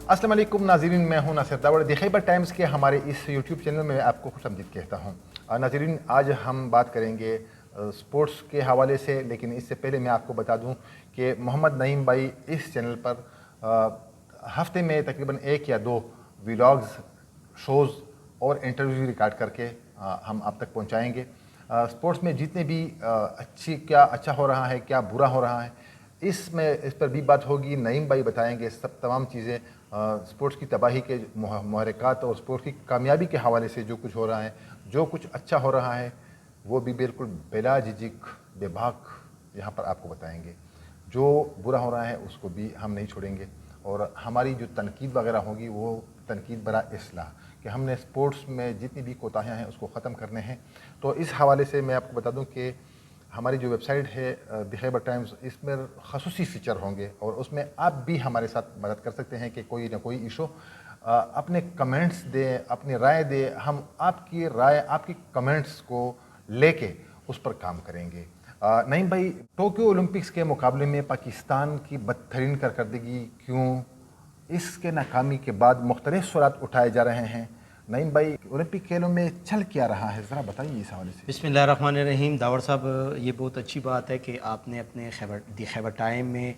अस्सलाम वालेकुम नाज़रीन, मैं हूं नासिर दावड़। द खैबर टाइम्स के हमारे इस यूट्यूब चैनल में आपको खुशामदीद कहता हूं। नाज़रीन, आज हम बात करेंगे स्पोर्ट्स के हवाले से, लेकिन इससे पहले मैं आपको बता दूं कि मोहम्मद नईम भाई इस चैनल पर हफ्ते में तकरीबन 1 या 2 व्लॉग्स, शोज़ और इंटरव्यू रिकॉर्ड करके हम आप तक पहुंचाएंगे। स्पोर्ट्स में जितने भी क्या अच्छा हो रहा है, क्या बुरा हो रहा है, इस पर भी बात होगी। नईम भाई बताएंगे सब तमाम चीज़ें, स्पोर्ट्स की तबाही के महरक़ात और स्पोर्ट्स की कामयाबी के हवाले से जो कुछ हो रहा है, जो कुछ अच्छा हो रहा है, वो भी बिल्कुल बिला झिझक बेबाक यहाँ पर आपको बताएंगे। जो बुरा हो रहा है उसको भी हम नहीं छोड़ेंगे, और हमारी जो तनकीद वगैरह होगी वो तनकीद बरा इस्लाह, कि हमने स्पोर्ट्स में जितनी भी कोताहियाँ हैं उसको ख़त्म करने हैं। तो इस हवाले से मैं आपको बता दूं कि हमारी जो वेबसाइट है द खैबर टाइम्स, इसमें खसूसी फ़ीचर होंगे और उसमें आप भी हमारे साथ मदद कर सकते हैं कि कोई ना कोई इशू अपने कमेंट्स दें, अपनी राय दें। हम आपकी राय, आपकी कमेंट्स को लेके उस पर काम करेंगे। नईम भाई, टोक्यो ओलंपिक्स के मुकाबले में पाकिस्तान की बदतरीन कारकर्दगी क्यों, इसके नाकामी के बाद मुख्तलिफ सवालात उठाए जा रहे हैं। नईम भाई, ओलंपिक खेलों में चल क्या रहा है, ज़रा बताइए इस हवाले से। बिस्मिल्लाहिर्रहमानिर्रहीम। दावर साहब, ये बहुत अच्छी बात है कि आपने अपने खैबर टाइम में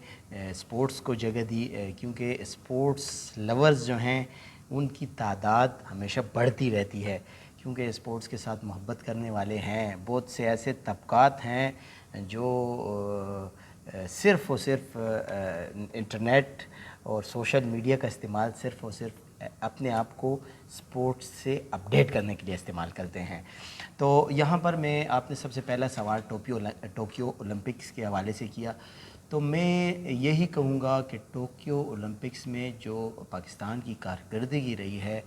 स्पोर्ट्स को जगह दी, क्योंकि स्पोर्ट्स लवर्स जो हैं उनकी तादाद हमेशा बढ़ती रहती है, क्योंकि स्पोर्ट्स के साथ मोहब्बत करने वाले हैं। बहुत से ऐसे तबकात हैं जो सिर्फ़ और सिर्फ इंटरनेट और सोशल मीडिया का इस्तेमाल सिर्फ़ और सिर्फ अपने आप को स्पोर्ट्स से अपडेट करने के लिए इस्तेमाल करते हैं। तो यहाँ पर मैं आपने सबसे पहला सवाल टोक्यो ओलंपिक्स के हवाले से किया, तो मैं यही कहूँगा कि टोक्यो ओलंपिक्स में जो पाकिस्तान की कारकर्दगी रही है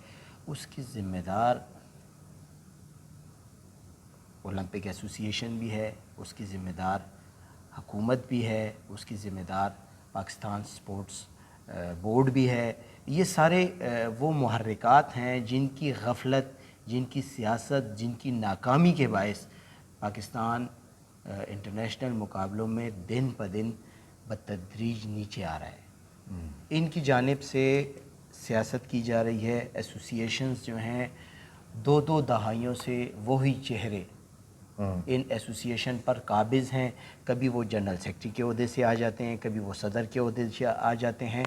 उसकी ज़िम्मेदार ओलंपिक एसोसिएशन भी है, उसकी ज़िम्मेदार हुकूमत भी है, उसकी ज़िम्मेदार पाकिस्तान स्पोर्ट्स बोर्ड भी है। ये सारे वो मुहर्रिकात हैं जिनकी गफलत, जिनकी सियासत, जिनकी नाकामी के बायस पाकिस्तान इंटरनेशनल मुकाबलों में दिन ब दिन बतदरीज नीचे आ रहा है। इनकी जानिब से सियासत की जा रही है। एसोसिएशंस जो हैं 2-2 दहाइयों से वही चेहरे इन एसोसिएशन पर काबिज़ हैं। कभी वो जनरल सेक्रेटरी के ओहदे से आ जाते हैं, कभी वो सदर के ओहदे से आ जाते हैं।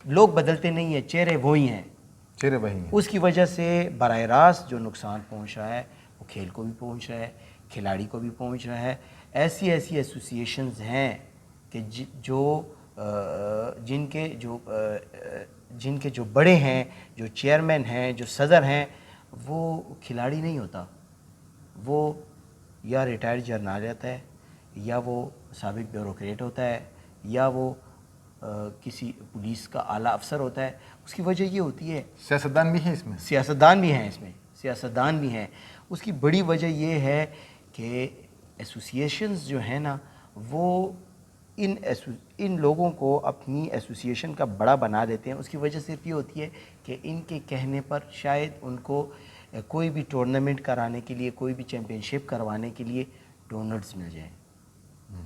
लोग बदलते नहीं हैं, चेहरे वही हैं, चेहरे वही हैं। उसकी वजह से बराह रास्त जो नुकसान पहुंच रहा है वो खेल को भी पहुंच रहा है, खिलाड़ी को भी पहुंच रहा है। ऐसी एसोसिएशंस हैं कि जिनके जो बड़े हैं, जो चेयरमैन हैं, जो सदर हैं, वो खिलाड़ी नहीं होता, वो या रिटायर्ड जर्नल रहता है, या वो साबिक ब्यूरोक्रेट होता है, या वो किसी पुलिस का आला अफसर होता है। उसकी वजह ये होती है, सियासतदान भी हैं इसमें, सियासतदान भी हैं। उसकी बड़ी वजह ये है कि एसोसिएशंस जो हैं ना, वो इन लोगों को अपनी एसोसिएशन का बड़ा बना देते हैं। उसकी वजह सिर्फ ये होती है कि इनके कहने पर शायद उनको कोई भी टूर्नामेंट कराने के लिए, कोई भी चैम्पियनशिप करवाने के लिए डोनर्स मिल जाएं,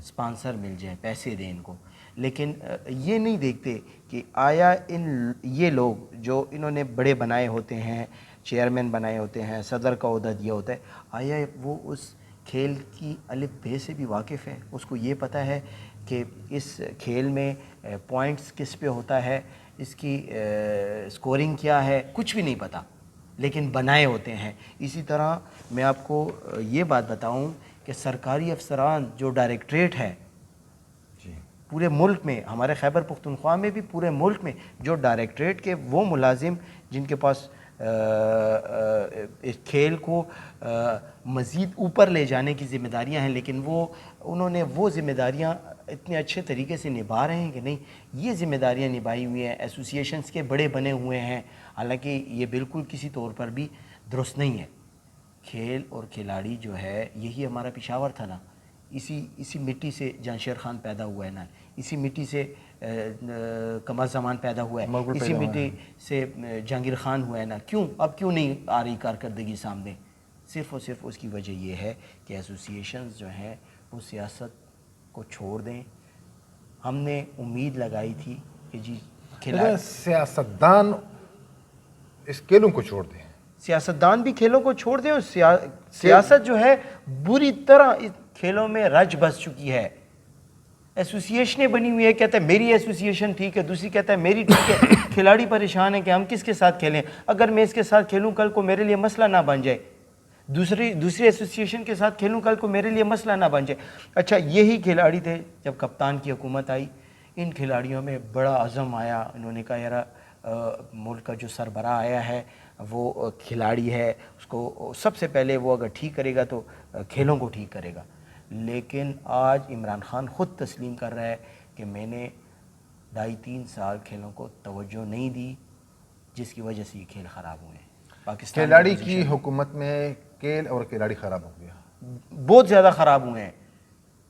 स्पॉन्सर मिल जाएं, पैसे दें इनको। लेकिन ये नहीं देखते कि आया ये लोग जो इन्होंने बड़े बनाए होते हैं, चेयरमैन बनाए होते हैं, सदर का ओहदा दिया होता है, आया वो उस खेल की अलिफ बे से भी वाकिफ़ है? उसको ये पता है कि इस खेल में पॉइंट्स किस पे होता है, इसकी स्कोरिंग क्या है? कुछ भी नहीं पता, लेकिन बनाए होते हैं। इसी तरह मैं आपको ये बात बताऊं कि सरकारी अफसरान जो डायरेक्टरेट है पूरे मुल्क में, हमारे खैबर पख्तूनख्वा में भी पूरे मुल्क में जो डायरेक्टरेट के वो मुलाजिम जिनके पास इस खेल को मज़ीद ऊपर ले जाने की ज़िम्मेदारियां हैं, लेकिन उन्होंने वो ज़िम्मेदारियां इतने अच्छे तरीके से निभा रहे हैं कि नहीं, ये ज़िम्मेदारियां निभाई हुई हैं, एसोसिएशंस के बड़े बने हुए हैं। हालांकि ये बिल्कुल किसी तौर पर भी दुरुस्त नहीं है। खेल और खिलाड़ी जो है, यही हमारा पेशावर था ना, इसी मिट्टी से जहांगीर खान पैदा हुआ है ना, इसी मिट्टी से कमर ज़मान पैदा हुआ है, इसी मिट्टी से जहांगीर खान हुआ है ना। क्यों नहीं आ रही कारकर्दगी सामने? सिर्फ़ और सिर्फ उसकी वजह यह है कि एसोसिएशंस जो हैं वो सियासत को छोड़ दें। हमने उम्मीद लगाई थी कि जी खिलाड़ी सियासतदान इस खेलों को छोड़ दें, सियासतदान भी खेलों को छोड़ दें, और सियासत जो है बुरी तरह इस खेलों में रच बस चुकी है। एसोसिएशनें बनी हुई है, कहता है मेरी एसोसिएशन ठीक है, दूसरी कहता है मेरी ठीक है। खिलाड़ी परेशान है कि हम किसके साथ खेलें, अगर मैं इसके साथ खेलूं कल को मेरे लिए मसला ना बन जाए, दूसरी एसोसिएशन के साथ खेलूं कल को मेरे लिए मसला ना बन जाए। अच्छा, यही खिलाड़ी थे जब कप्तान की हुकूमत आई, इन खिलाड़ियों में बड़ा अज़म आया, इन्होंने कहा यार मुल्क का जो सरबराह आया है वो खिलाड़ी है, उसको सबसे पहले वो अगर ठीक करेगा तो खेलों को ठीक करेगा। लेकिन आज इमरान खान ख़ुद तस्लीम कर रहा है कि मैंने 2.5-3 साल खेलों को तवज्जो नहीं दी, जिसकी वजह से ये खेल ख़राब हुए हैं। पाकिस्तान खिलाड़ी की हुकूमत में खेल और खिलाड़ी ख़राब हो गया, बहुत ज़्यादा ख़राब हुए हैं।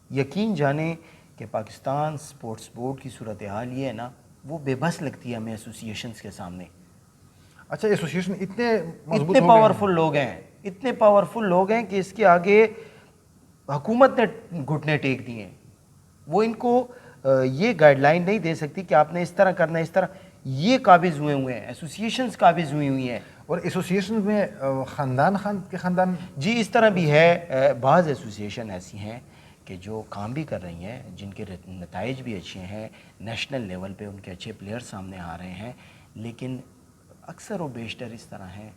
यकीन जाने कि पाकिस्तान स्पोर्ट्स बोर्ड की सूरत हाल ये है ना, वो बेबस लगती है हमें एसोसिएशंस के सामने। अच्छा, एसोसिएशन इतने मजबूत इतने हो गए हैं। पावरफुल लोग हैं, इतने पावरफुल लोग हैं कि इसके आगे हुकूमत ने घुटने टेक दिए हैं। वो इनको ये गाइडलाइन नहीं दे सकती कि आपने इस तरह करना है, इस तरह। ये काबिज़ हुए हैं, एसोसिएशंस काबिज़ हुई हैं। और एसोसिएशन में ख़ानदान जी, इस तरह भी है। बाज़ एसोसिएशन ऐसी हैं कि जो काम भी कर रही हैं, जिनके नताइज भी अच्छे हैं, नेशनल लेवल पे उनके अच्छे प्लेयर सामने आ रहे हैं, लेकिन अक्सर व बेशतर इस तरह हैं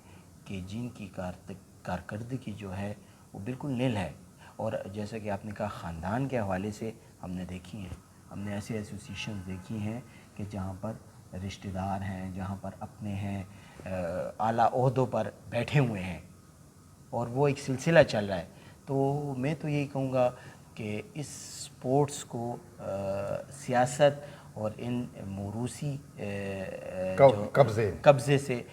कि जिनकी कारकर्दगी जो है वो बिल्कुल नील है। और जैसा कि आपने कहा, ख़ानदान के हवाले से हमने देखी हैं, हमने ऐसे एसोसिएशन देखी हैं कि जहाँ पर रिश्तेदार हैं, जहाँ पर अपने हैं, आला ओहदों पर बैठे हुए हैं, और वो एक सिलसिला चल रहा है। तो मैं तो यही कहूँगा कि इस स्पोर्ट्स को सियासत और इन मोरूसी कब्ज़े से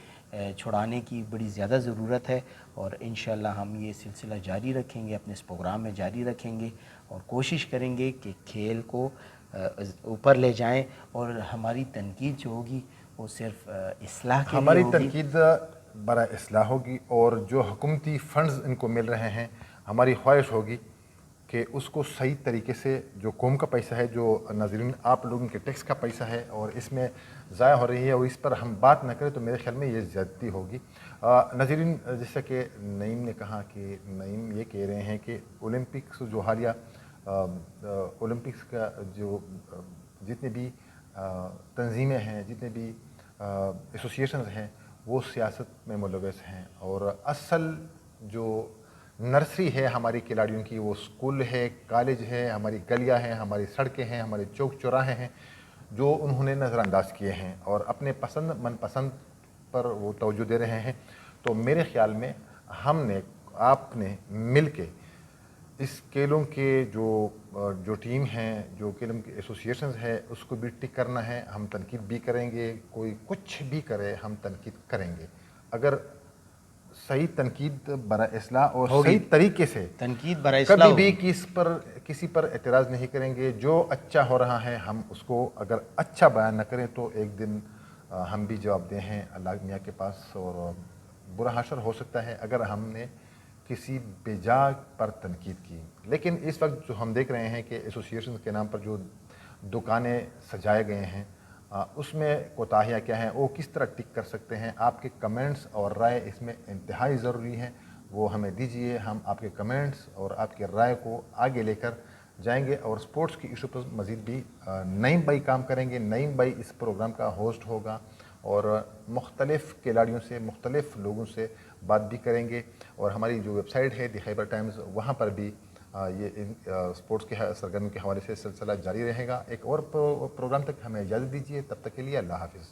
छुड़ाने की बड़ी ज़्यादा ज़रूरत है। और इंशाअल्लाह हम ये सिलसिला जारी रखेंगे, अपने इस प्रोग्राम में जारी रखेंगे, और कोशिश करेंगे कि खेल को ऊपर ले जाएं। और हमारी तनकीद जो होगी वो सिर्फ इस्लाह के लिए हमारी होगी। तनकीद बड़ा इस्लाह होगी, और जो हुकूमती फ़ंड्स इनको मिल रहे हैं, हमारी ख्वाहिश होगी कि उसको सही तरीके से, जो कौम का पैसा है, जो नाज़रीन आप लोगों के टैक्स का पैसा है, और इसमें ज़ाया हो रही है, और इस पर हम बात न करें तो मेरे ख्याल में ये ज़्यादती होगी। नाज़रीन, जैसा कि नईम ने कहा कि नईम ये कह रहे हैं कि ओलंपिक्स जो हालिया ओलंपिक्स का जो जितने भी तंजीमें हैं, जितने भी एसोसिएशंस हैं, वो सियासत में मुलव्वस हैं, और असल जो नर्सरी है हमारी खिलाड़ियों की, वो स्कूल है, कॉलेज है, हमारी गलियां हैं, हमारी सड़कें हैं, हमारे चौक चौराहे हैं, जो उन्होंने नज़रअंदाज किए हैं और अपने पसंद मनपसंद पर वो तवज्जो दे रहे हैं। तो मेरे ख्याल में हमने आपने मिल के इस खेलों के जो टीम हैं, जो खेलों के एसोसिएशंस है, उसको भी टिक करना है। हम तनकीद भी करेंगे, कोई कुछ भी करे हम तनकीद करेंगे। अगर सही तनकीद बरा इस्लाह और सही तरीके से तनकीद बरा इस्लाह कभी भी किसी पर एतराज़ नहीं करेंगे। जो अच्छा हो रहा है हम उसको अगर अच्छा बयान न करें तो एक दिन हम भी जवाबदेह हैं अल्लाह मियाँ के पास, और बुरा हाशर हो सकता है अगर हमने किसी बेजा पर तनकीद की। लेकिन इस वक्त जो हम देख रहे हैं कि एसोसिएशन के नाम पर जो दुकानें सजाए गए हैं, उसमें कोताहियाँ क्या हैं, वो किस तरह टिक कर सकते हैं। आपके कमेंट्स और राय इसमें इंतहाई ज़रूरी है, वो हमें दीजिए। हम आपके कमेंट्स और आपके राय को आगे लेकर जाएंगे, और स्पोर्ट्स की इशू पर मज़ीद भी नईम भाई काम करेंगे। नईम भाई इस प्रोग्राम का होस्ट होगा, और मुख्तलिफ़ खिलाड़ियों से, मुख्तलिफ़ लोगों से बात भी करेंगे। और हमारी जो वेबसाइट है द खैबर टाइम्स, वहाँ पर भी ये स्पोर्ट्स के सरगर्मी के हवाले से सिलसिला जारी रहेगा। एक और प्रोग्राम तक हमें इजाज़त दीजिए, तब तक के लिए अल्लाह हाफ़िज़।